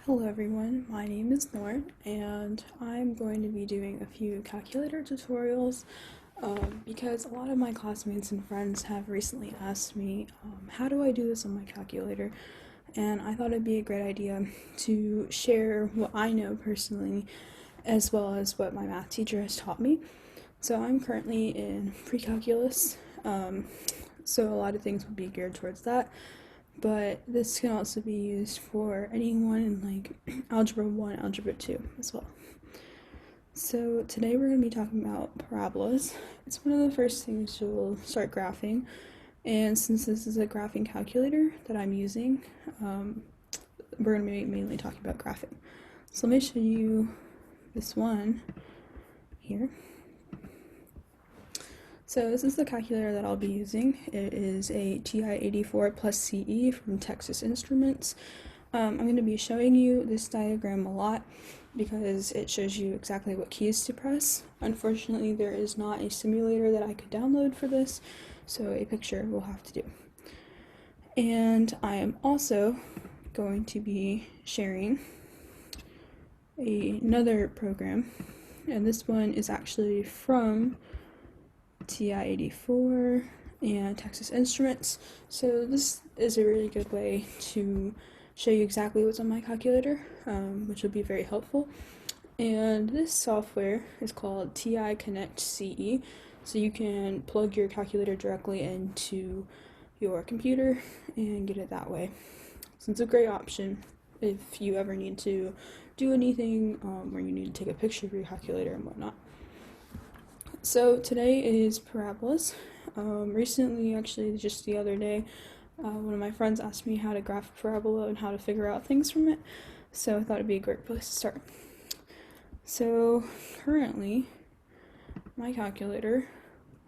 Hello everyone, my name is Lauren and I'm going to be doing a few calculator tutorials because a lot of my classmates and friends have recently asked me how do I do this on my calculator, and I thought it'd be a great idea to share what I know personally as well as what my math teacher has taught me. So I'm currently in pre-calculus, so a lot of things would be geared towards that. But this can also be used for anyone in like Algebra 1, Algebra 2 as well. So today we're going to be talking about parabolas. It's one of the first things you'll start graphing, and since this is a graphing calculator that I'm using, we're going to be mainly talking about graphing. So let me show you this one here. So this is the calculator that I'll be using. It is a TI-84 plus CE from Texas Instruments. I'm going to be showing you this diagram a lot because it shows you exactly what keys to press. Unfortunately, there is not a simulator that I could download for this, so a picture will have to do. And I am also going to be sharing another program, and this one is actually from TI-84 and Texas Instruments. So this is a really good way to show you exactly what's on my calculator, which will be very helpful. And this software is called TI Connect CE, so you can plug your calculator directly into your computer and get it that way. So it's a great option if you ever need to do anything or you need to take a picture of your calculator and whatnot. So today is parabolas. Recently, actually just the other day, one of my friends asked me how to graph a parabola and how to figure out things from it, so I thought it'd be a great place to start. So currently, my calculator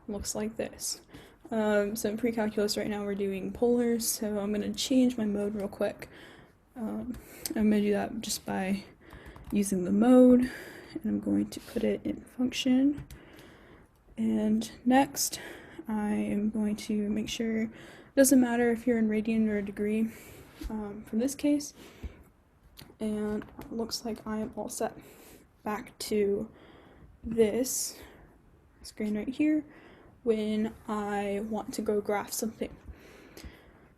looks like this. So in pre-calculus right now we're doing polars, so I'm going to change my mode real quick. I'm going to do that just by using the mode, and I'm going to put it in function. And next, I am going to make sure, it doesn't matter if you're in radian or degree from this case, and it looks like I am all set. Back to this screen right here when I want to go graph something.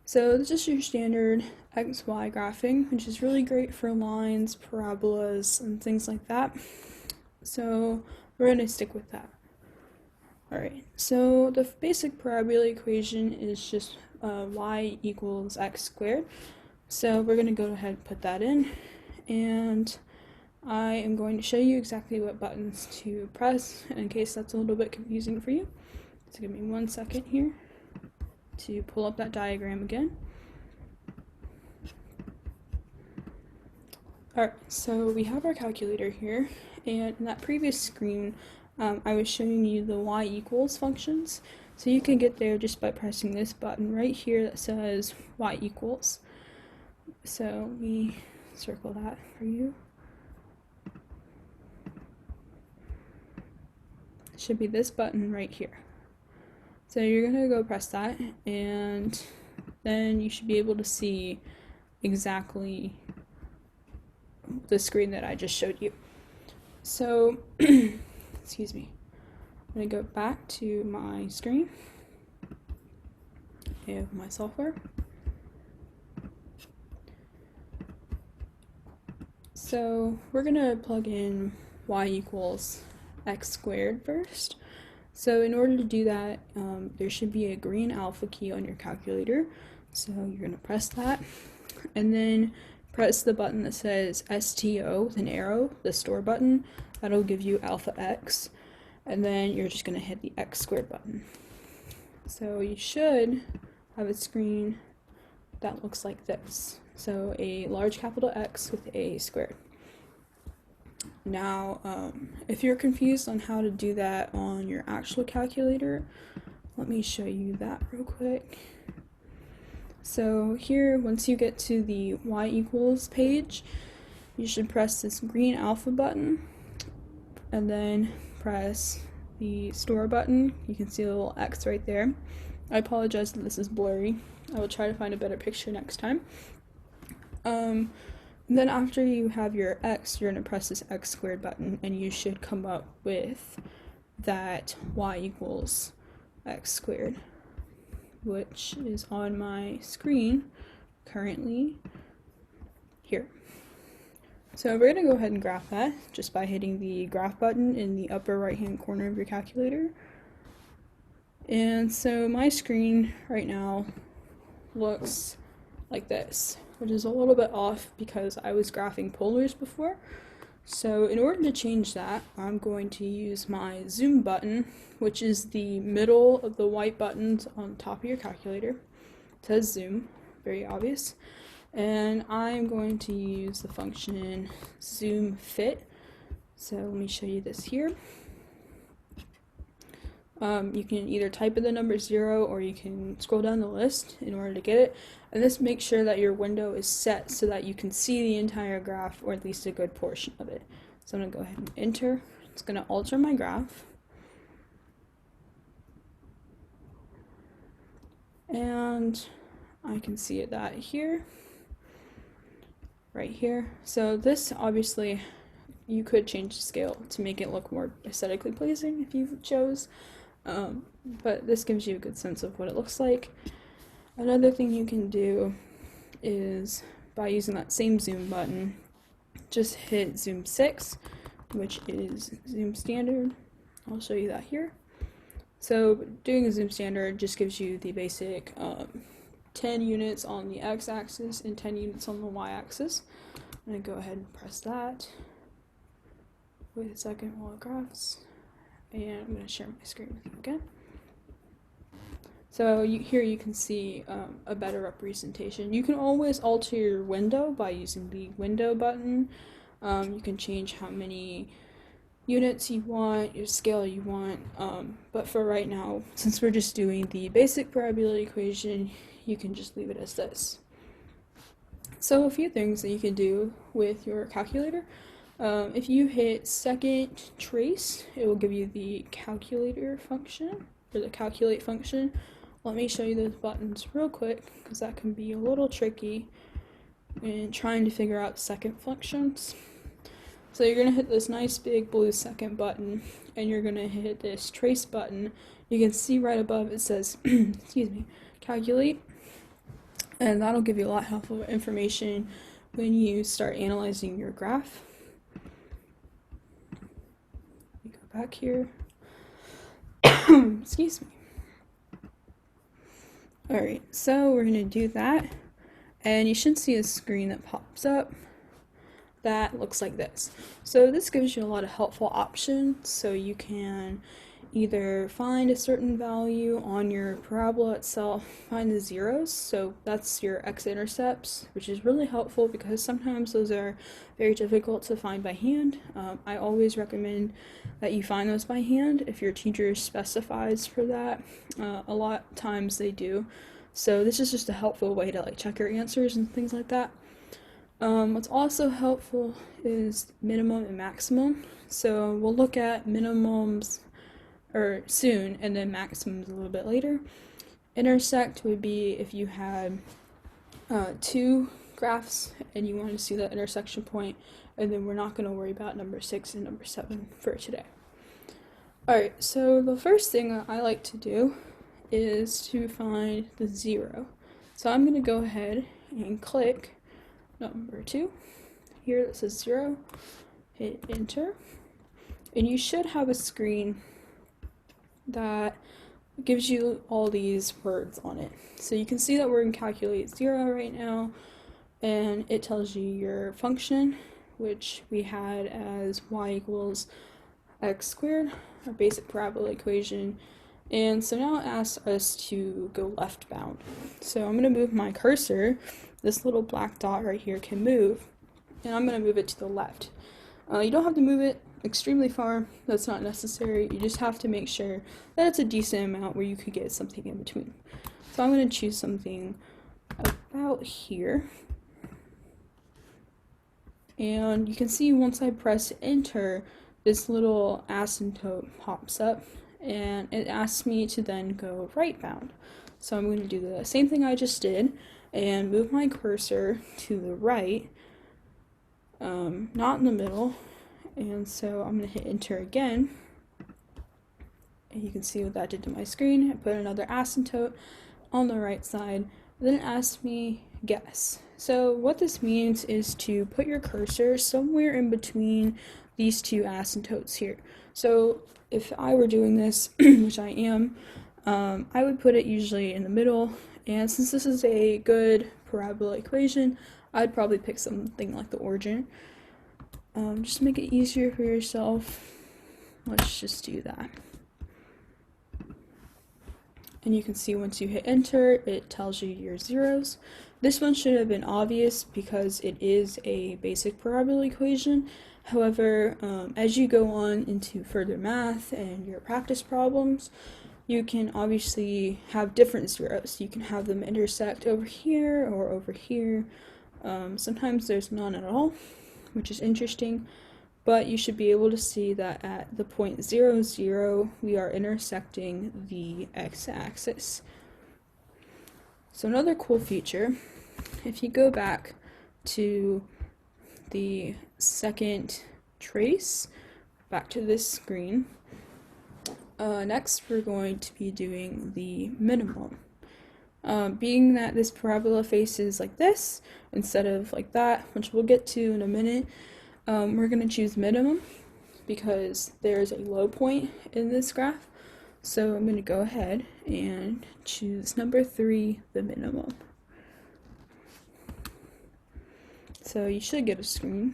So this is your standard XY graphing, which is really great for lines, parabolas, and things like that. So we're going to stick with that. Alright, so the basic parabola equation is just y equals x squared. So we're going to go ahead and put that in, and I am going to show you exactly what buttons to press, and in case that's a little bit confusing for you. So give me 1 second here to pull up that diagram again. Alright, so we have our calculator here, and in that previous screen I was showing you the y equals functions, so you can get there just by pressing this button right here that says y equals. So let me circle that for you. It should be this button right here. So you're going to go press that, and then you should be able to see exactly the screen that I just showed you. So excuse me, I'm going to go back to my screen of my software. So we're going to plug in y equals x squared first. So in order to do that, there should be a green alpha key on your calculator. So you're going to press that, and then press the button that says STO with an arrow, the store button. That'll give you alpha x, and then you're just going to hit the x squared button. So you should have a screen that looks like this. So a large capital X with a squared. Now, if you're confused on how to do that on your actual calculator, let me show you that real quick. So here, once you get to the y equals page, you should press this green alpha button, and then press the store button. You can see a little X right there. I apologize that this is blurry. I will try to find a better picture next time. Then after you have your x, you're going to press this x squared button, and you should come up with that y equals x squared, which is on my screen currently here. So we're going to go ahead and graph that just by hitting the graph button in the upper right hand corner of your calculator. And so my screen right now looks like this, which is a little bit off because I was graphing polars before. So in order to change that, I'm going to use my zoom button, which is the middle of the white buttons on top of your calculator. It says zoom, very obvious. And I'm going to use the function zoom fit. So let me show you this here. You can either type in the number 0 or you can scroll down the list in order to get it. And this makes sure that your window is set so that you can see the entire graph, or at least a good portion of it. So I'm going to go ahead and enter. It's going to alter my graph. And I can see it that here, right here. So this, obviously, you could change the scale to make it look more aesthetically pleasing if you chose. But this gives you a good sense of what it looks like. Another thing you can do is, by using that same zoom button, just hit zoom 6, which is zoom standard. I'll show you that here. So doing a zoom standard just gives you the basic 10 units on the x-axis and 10 units on the y-axis. I'm going to go ahead and press that. Wait a second while it graphs. And I'm going to share my screen with you again. So here you can see a better representation. You can always alter your window by using the window button. You can change how many units you want, your scale you want, but for right now, since we're just doing the basic parabola equation, you can just leave it as this. So a few things that you can do with your calculator. If you hit second trace, it will give you the calculator function, or the calculate function. Let me show you those buttons real quick, because that can be a little tricky in trying to figure out second functions. So you're going to hit this nice big blue second button, and you're going to hit this trace button. You can see right above it says, excuse me, calculate, and that'll give you a lot of helpful information when you start analyzing your graph. We go back here. Excuse me. Alright, so we're going to do that, and you should see a screen that pops up that looks like this. So this gives you a lot of helpful options, so you can either find a certain value on your parabola itself, find the zeros, so that's your x-intercepts, which is really helpful because sometimes those are very difficult to find by hand. I always recommend that you find those by hand if your teacher specifies for that. A lot of times they do, so this is just a helpful way to check your answers and things like that. What's also helpful is minimum and maximum, so we'll look at minimums soon, and then maximums a little bit later. Intersect would be if you had two graphs and you want to see that intersection point, and then we're not going to worry about number 6 and number 7 for today. Alright, so the first thing I like to do is to find the 0. So I'm going to go ahead and click number 2. Here that says 0, hit enter, and you should have a screen that gives you all these words on it. So you can see that we're in calculate 0 right now, and it tells you your function, which we had as y equals x squared, our basic parabola equation. And so now it asks us to go left bound. So I'm going to move my cursor. This little black dot right here can move, and I'm going to move it to the left. You don't have to move it extremely far, that's not necessary. You just have to make sure that it's a decent amount where you could get something in between. So I'm going to choose something about here. And you can see once I press enter, this little asymptote pops up, and it asks me to then go right bound. So I'm going to do the same thing I just did and move my cursor to the right, not in the middle. And so I'm going to hit enter again. And you can see what that did to my screen. I put another asymptote on the right side. Then it asks me guess. So what this means is to put your cursor somewhere in between these two asymptotes here. So if I were doing this, which I am, I would put it usually in the middle. And since this is a good parabola equation, I'd probably pick something like the origin. Just to make it easier for yourself, let's just do that. And you can see once you hit enter, it tells you your zeros. This one should have been obvious because it is a basic parabola equation. However, as you go on into further math and your practice problems, you can obviously have different zeros. You can have them intersect over here or over here. Sometimes there's none at all, which is interesting. But you should be able to see that at the point 0, 0, we are intersecting the x-axis. So another cool feature, if you go back to the second trace, back to this screen, next we're going to be doing the minimum. Being that this parabola faces like this instead of like that, which we'll get to in a minute, we're going to choose minimum because there's a low point in this graph. So I'm going to go ahead and choose number 3, the minimum. So you should get a screen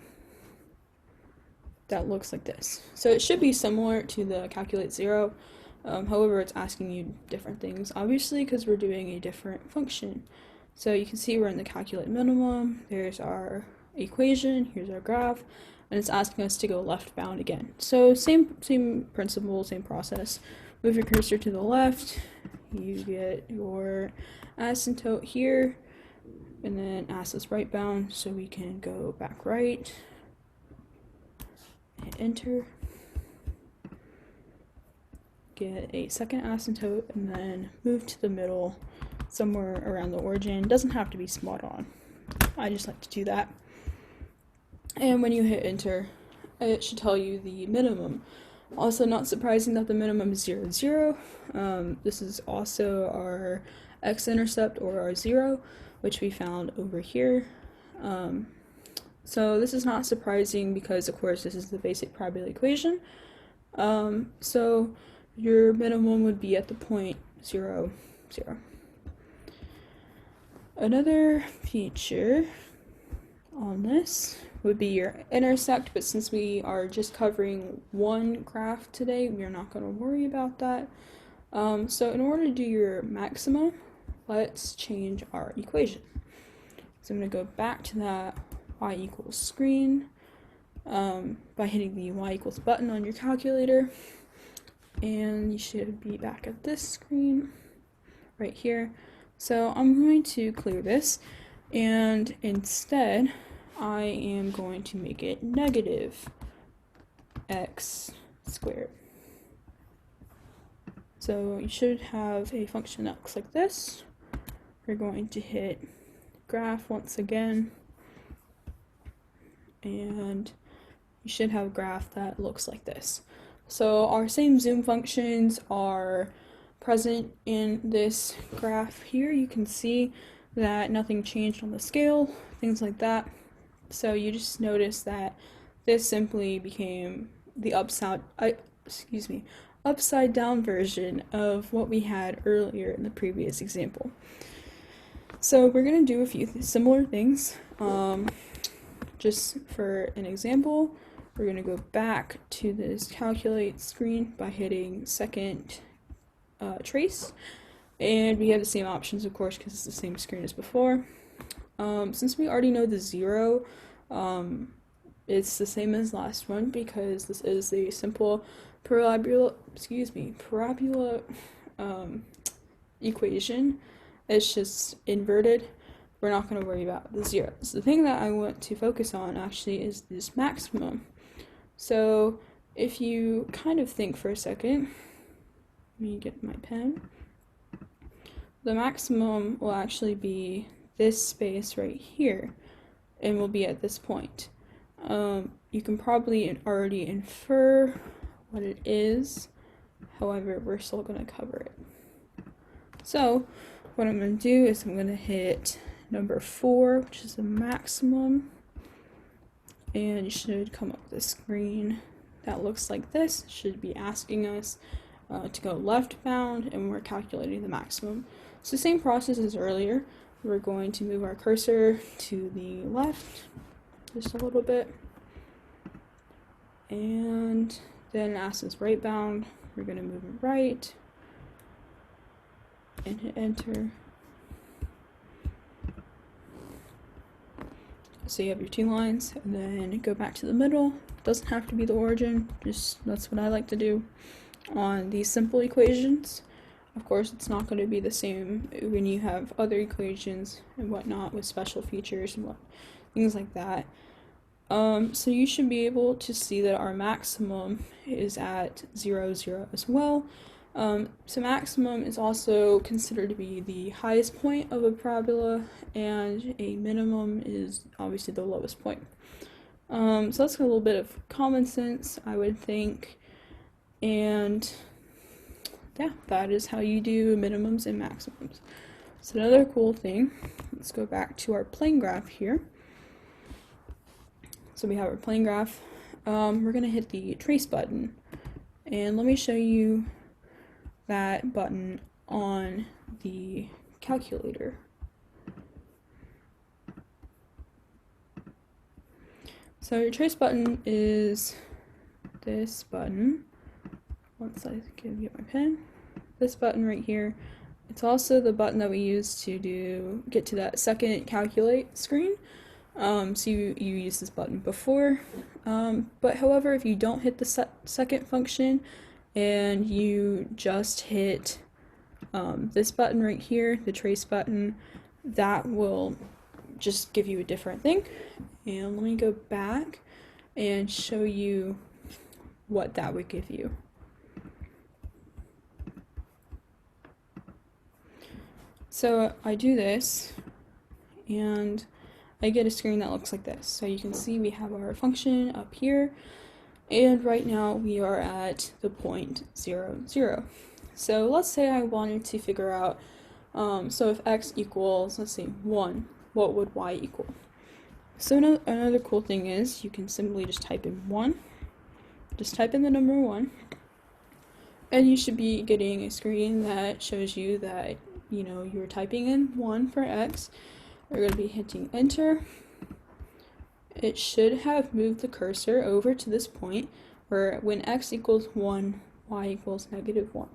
that looks like this. So it should be similar to the calculate 0. However, it's asking you different things, obviously, because we're doing a different function. So you can see we're in the calculate minimum. There's our equation, here's our graph, and it's asking us to go left bound again. So same principle, same process. Move your cursor to the left, you get your asymptote here, and then ask us right bound, so we can go back right, hit enter, get a second asymptote, and then move to the middle, somewhere around the origin. Doesn't have to be spot on. I just like to do that. And when you hit enter, it should tell you the minimum. Also, not surprising that the minimum is 0, 0. This is also our x-intercept, or our 0, which we found over here. So this is not surprising because, of course, this is the basic parabola equation. So your minimum would be at the point 0, 0. Another feature on this would be your intersect, but since we are just covering one graph today, we are not going to worry about that. So in order to do your maximum, let's change our equation. So I'm going to go back to that y equals screen by hitting the y equals button on your calculator, and you should be back at this screen right here. So I'm going to clear this, and instead I am going to make it negative x squared. So you should have a function that looks like this. We're going to hit graph once again, and you should have a graph that looks like this. So our same zoom functions are present in this graph here. You can see that nothing changed on the scale, things like that. So you just notice that this simply became the upside down version of what we had earlier in the previous example. So we're going to do a few similar things. Just for an example, we're going to go back to this calculate screen by hitting second trace, and we have the same options, of course, because it's the same screen as before. Since we already know the 0, it's the same as last one because this is the simple parabola equation. It's just inverted. We're not going to worry about the zeros. The thing that I want to focus on actually is this maximum. So if you kind of think for a second, let me get my pen. The maximum will actually be this space right here, and will be at this point. You can probably already infer what it is, however, we're still going to cover it. So, what I'm going to do is I'm going to hit number 4, which is the maximum, and you should come up with a screen that looks like this. It should be asking us to go left bound, and we're calculating the maximum. So same process as earlier. We're going to move our cursor to the left just a little bit, and then asks us right bound. We're going to move it right and hit enter. So you have your 2 lines, and then go back to the middle. Doesn't have to be the origin, just that's what I like to do on these simple equations. Of course, it's not going to be the same when you have other equations and whatnot with special features and things like that. So you should be able to see that our maximum is at 0, 0 as well. So maximum is also considered to be the highest point of a parabola, and a minimum is obviously the lowest point. So that's a little bit of common sense, I would think, and yeah, that is how you do minimums and maximums. So another cool thing, let's go back to our plane graph here. So we have our plane graph. We're going to hit the trace button, and let me show you that button on the calculator. So your trace button is this button. Once I give you my pen, this button right here. It's also the button that we use to get to that second calculate screen. So you use this button before, but however, if you don't hit the second function and you just hit this button right here, the trace button, that will just give you a different thing. And let me go back and show you what that would give you. So I do this, and I get a screen that looks like this. So you can see we have our function up here, and right now we are at the point 0, 0. So let's say I wanted to figure out, so if x equals, let's say 1, what would y equal? So another cool thing is you can simply just type in 1, just type in the number 1, and you should be getting a screen that shows you that, you know, you're typing in 1 for x. You're going to be hitting enter. It should have moved the cursor over to this point where when x equals 1, y equals -1.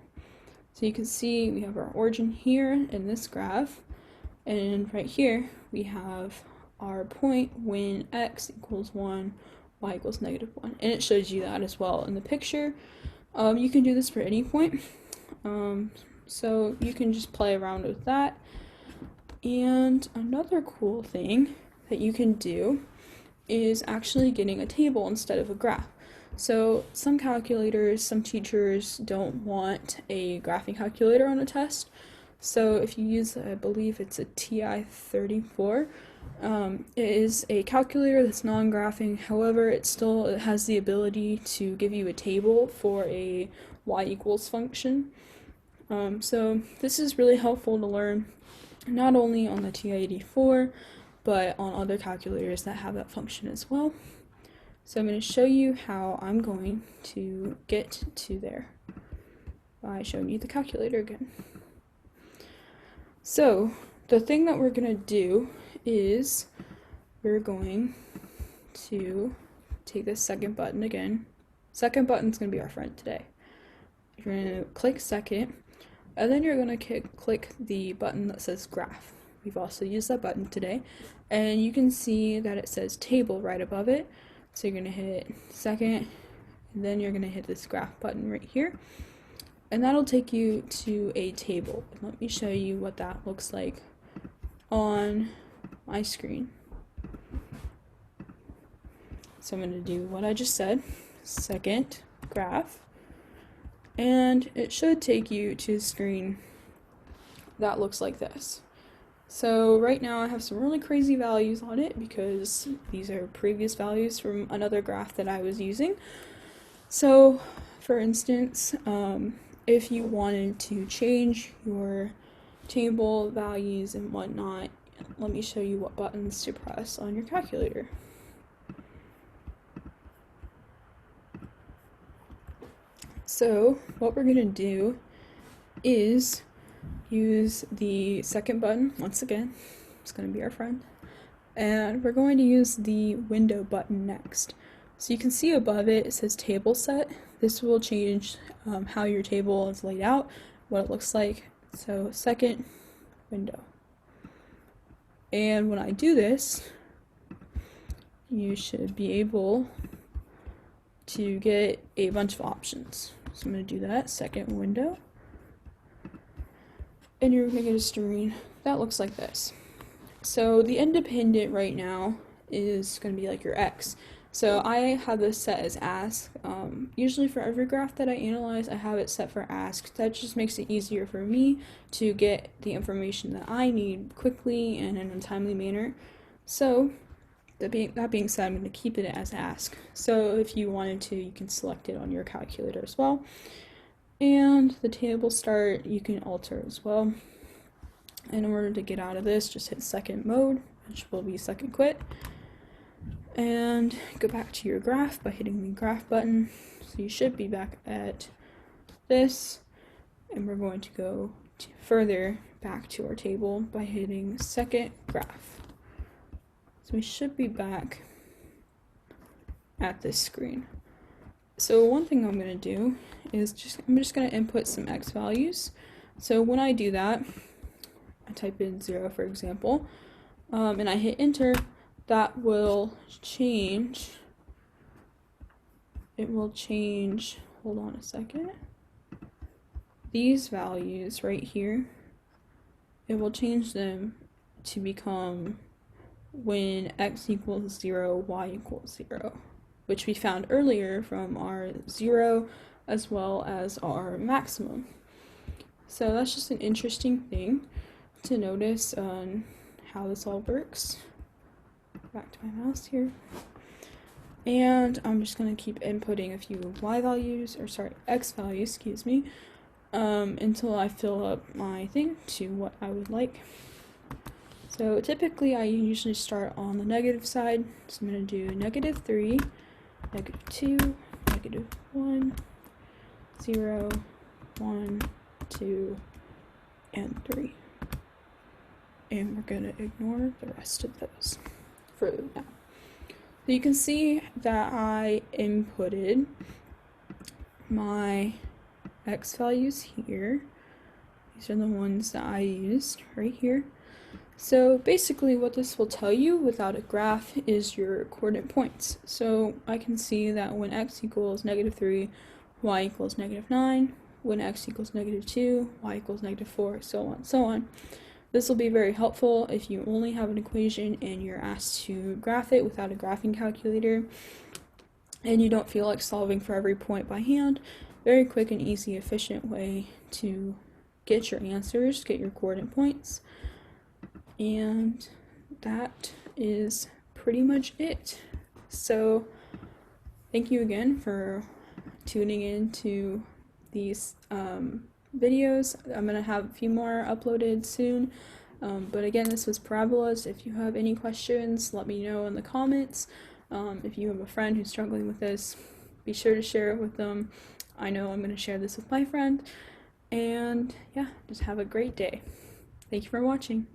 So you can see we have our origin here in this graph, and right here we have our point when x equals 1, y equals -1, and it shows you that as well in the picture. You can do this for any point, so you can just play around with that. And another cool thing that you can do is actually getting a table instead of a graph. So some calculators, some teachers don't want a graphing calculator on a test. So if you use, I believe it's a TI-84, it is a calculator that's non-graphing. However, it has the ability to give you a table for a y equals function. So this is really helpful to learn, not only on the TI-84, but on other calculators that have that function as well. So I'm going to show you how I'm going to get to there by showing you the calculator again. So the thing that we're going to do is we're going to take this second button again. Second button's going to be our friend today. You're going to click second, and then you're going to click the button that says graph. We've also used that button today, and you can see that it says table right above it. So you're going to hit second, and then you're going to hit this graph button right here, and that'll take you to a table. Let me show you what that looks like on my screen. So I'm going to do what I just said, second graph, and it should take you to a screen that looks like this. So right now I have some really crazy values on it because these are previous values from another graph that I was using. So for instance, if you wanted to change your table values and whatnot, let me show you what buttons to press on your calculator. So what we're going to do is use the second button once again. It's going to be our friend. And we're going to use the window button next. So you can see above it, it says table set. This will change how your table is laid out, what it looks like. So second window. And when I do this, you should be able to get a bunch of options. So I'm going to do that, second window. And you're going to get a screen that looks like this. So the independent right now is going to be like your X. So I have this set as ask. Usually for every graph that I analyze, I have it set for ask. That just makes it easier for me to get the information that I need quickly and in a timely manner. So that being said, I'm going to keep it as ask. So if you wanted to, you can select it on your calculator as well. And the table start, you can alter as well. In order to get out of this, just hit second mode, which will be second quit. And go back to your graph by hitting the graph button. So you should be back at this. And we're going to go further back to our table by hitting second graph. So we should be back at this screen. So one thing I'm going to do is I'm just going to input some X values. So when I do that, I type in 0 for example, and I hit enter, that will change. It will change, hold on a second, these values right here, it will change them to become when X equals 0, Y equals 0, which we found earlier from our 0 as well as our maximum. So that's just an interesting thing to notice on how this all works. Back to my mouse here. And I'm just going to keep inputting a few X values, until I fill up my thing to what I would like. So typically I usually start on the negative side, so I'm going to do -3, -2, -1, 0, 1, 2, and 3. And we're going to ignore the rest of those for now. So you can see that I inputted my X values here. These are the ones that I used right here. So basically what this will tell you without a graph is your coordinate points. So I can see that when X equals -3, Y equals -9, when X equals -2, Y equals -4, so on, so on. This will be very helpful if you only have an equation and you're asked to graph it without a graphing calculator and you don't feel like solving for every point by hand. Very quick and easy, efficient way to get your answers, get your coordinate points. And that is pretty much it. So thank you again for tuning in to these videos. I'm going to have a few more uploaded soon. But again, this was Parabolas. If you have any questions, let me know in the comments. If you have a friend who's struggling with this, be sure to share it with them. I know I'm going to share this with my friend. And yeah, just have a great day. Thank you for watching.